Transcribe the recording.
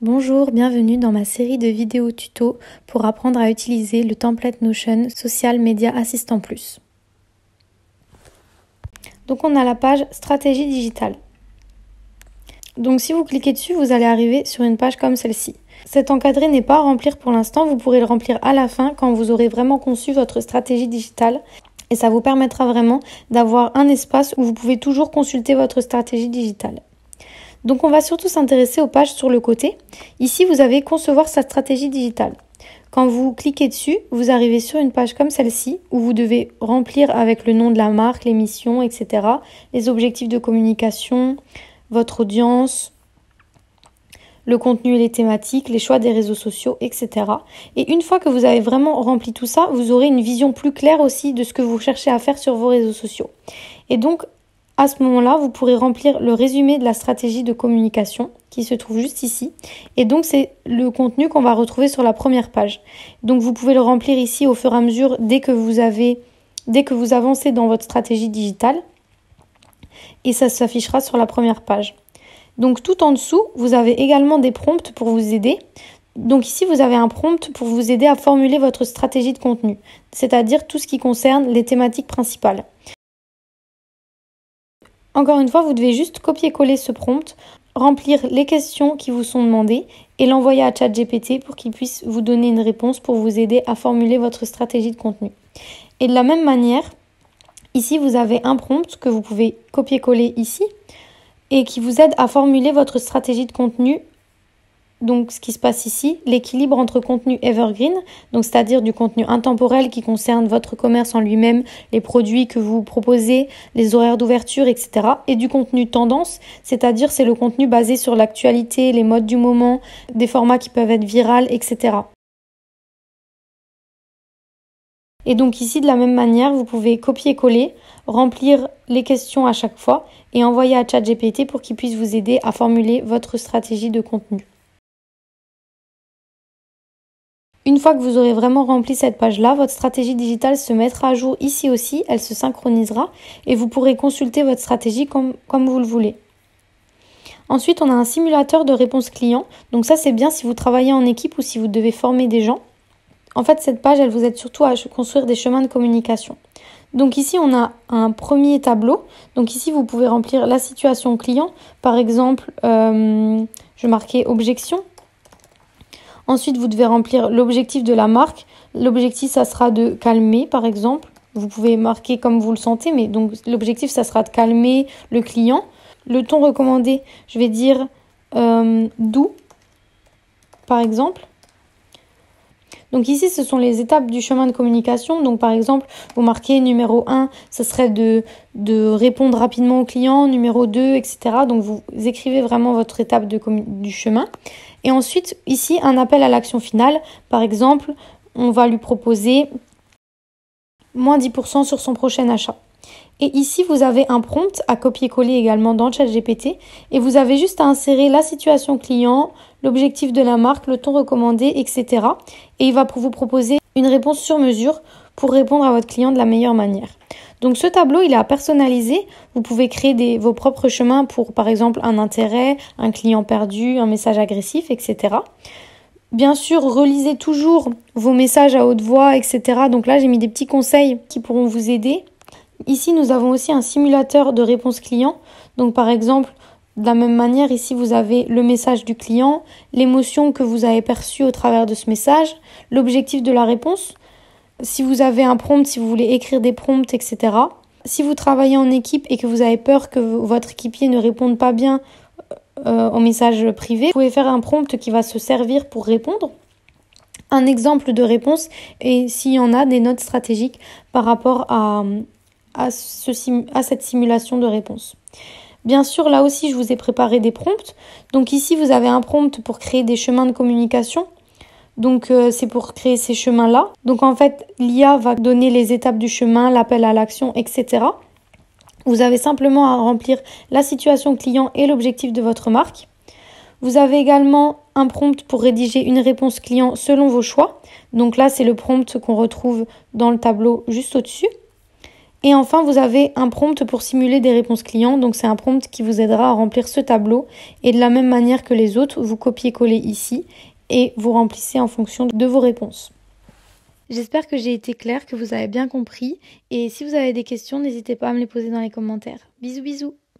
Bonjour, bienvenue dans ma série de vidéos tuto pour apprendre à utiliser le template Notion Social Media Assistant Plus. Donc on a la page Stratégie digitale. Donc si vous cliquez dessus, vous allez arriver sur une page comme celle-ci. Cet encadré n'est pas à remplir pour l'instant, vous pourrez le remplir à la fin quand vous aurez vraiment conçu votre stratégie digitale. Et ça vous permettra vraiment d'avoir un espace où vous pouvez toujours consulter votre stratégie digitale. Donc on va surtout s'intéresser aux pages sur le côté. Ici, vous avez concevoir sa stratégie digitale. Quand vous cliquez dessus, vous arrivez sur une page comme celle-ci où vous devez remplir avec le nom de la marque, les missions, etc. les objectifs de communication, votre audience, le contenu et les thématiques, les choix des réseaux sociaux, etc. Et une fois que vous avez vraiment rempli tout ça, vous aurez une vision plus claire aussi de ce que vous cherchez à faire sur vos réseaux sociaux. Et donc, à ce moment-là, vous pourrez remplir le résumé de la stratégie de communication qui se trouve juste ici. Et donc, c'est le contenu qu'on va retrouver sur la première page. Donc, vous pouvez le remplir ici au fur et à mesure dès que vous avancez dans votre stratégie digitale. Et ça s'affichera sur la première page. Donc, tout en dessous, vous avez également des prompts pour vous aider. Donc ici, vous avez un prompt pour vous aider à formuler votre stratégie de contenu, c'est-à-dire tout ce qui concerne les thématiques principales. Encore une fois, vous devez juste copier-coller ce prompt, remplir les questions qui vous sont demandées et l'envoyer à ChatGPT pour qu'il puisse vous donner une réponse pour vous aider à formuler votre stratégie de contenu. Et de la même manière, ici, vous avez un prompt que vous pouvez copier-coller ici et qui vous aide à formuler votre stratégie de contenu. Donc, ce qui se passe ici, l'équilibre entre contenu evergreen, donc c'est-à-dire du contenu intemporel qui concerne votre commerce en lui-même, les produits que vous proposez, les horaires d'ouverture, etc. Et du contenu tendance, c'est-à-dire c'est le contenu basé sur l'actualité, les modes du moment, des formats qui peuvent être virales, etc. Et donc ici, de la même manière, vous pouvez copier-coller, remplir les questions à chaque fois et envoyer à ChatGPT pour qu'il puisse vous aider à formuler votre stratégie de contenu. Une fois que vous aurez vraiment rempli cette page-là, votre stratégie digitale se mettra à jour ici aussi, elle se synchronisera et vous pourrez consulter votre stratégie comme vous le voulez. Ensuite, on a un simulateur de réponse client. Donc ça, c'est bien si vous travaillez en équipe ou si vous devez former des gens. En fait, cette page, elle vous aide surtout à construire des chemins de communication. Donc ici, on a un premier tableau. Donc ici, vous pouvez remplir la situation client. Par exemple, je vais marquer objection. Ensuite, vous devez remplir l'objectif de la marque. L'objectif, ça sera de calmer, par exemple. Vous pouvez marquer comme vous le sentez, mais donc l'objectif, ça sera de calmer le client. Le ton recommandé, je vais dire doux, par exemple. Donc ici, ce sont les étapes du chemin de communication. Donc par exemple, vous marquez numéro 1, ce serait de répondre rapidement au client, numéro 2, etc. Donc vous écrivez vraiment votre étape du chemin. Et ensuite, ici, un appel à l'action finale. Par exemple, on va lui proposer moins 10% sur son prochain achat. Et ici, vous avez un prompt à copier-coller également dans ChatGPT. Et vous avez juste à insérer la situation client, l'objectif de la marque, le ton recommandé, etc. Et il va vous proposer une réponse sur mesure pour répondre à votre client de la meilleure manière. Donc ce tableau, il est à personnaliser. Vous pouvez créer vos propres chemins pour, par exemple, un intérêt, un client perdu, un message agressif, etc. Bien sûr, relisez toujours vos messages à haute voix, etc. Donc là, j'ai mis des petits conseils qui pourront vous aider. Ici, nous avons aussi un simulateur de réponse client. Donc par exemple, de la même manière, ici, vous avez le message du client, l'émotion que vous avez perçue au travers de ce message, l'objectif de la réponse. Si vous avez un prompt, si vous voulez écrire des prompts, etc. Si vous travaillez en équipe et que vous avez peur que votre équipier ne réponde pas bien au message privé, vous pouvez faire un prompt qui va se servir pour répondre. Un exemple de réponse et s'il y en a, des notes stratégiques par rapport à cette simulation de réponse. Bien sûr, là aussi, je vous ai préparé des prompts. Donc ici, vous avez un prompt pour créer des chemins de communication. Donc c'est pour créer ces chemins-là. Donc en fait, l'IA va donner les étapes du chemin, l'appel à l'action, etc. Vous avez simplement à remplir la situation client et l'objectif de votre marque. Vous avez également un prompt pour rédiger une réponse client selon vos choix. Donc là, c'est le prompt qu'on retrouve dans le tableau juste au-dessus. Et enfin, vous avez un prompt pour simuler des réponses clients. Donc c'est un prompt qui vous aidera à remplir ce tableau. Et de la même manière que les autres, vous copiez-collez ici et vous remplissez en fonction de vos réponses. J'espère que j'ai été claire, que vous avez bien compris. Et si vous avez des questions, n'hésitez pas à me les poser dans les commentaires. Bisous bisous!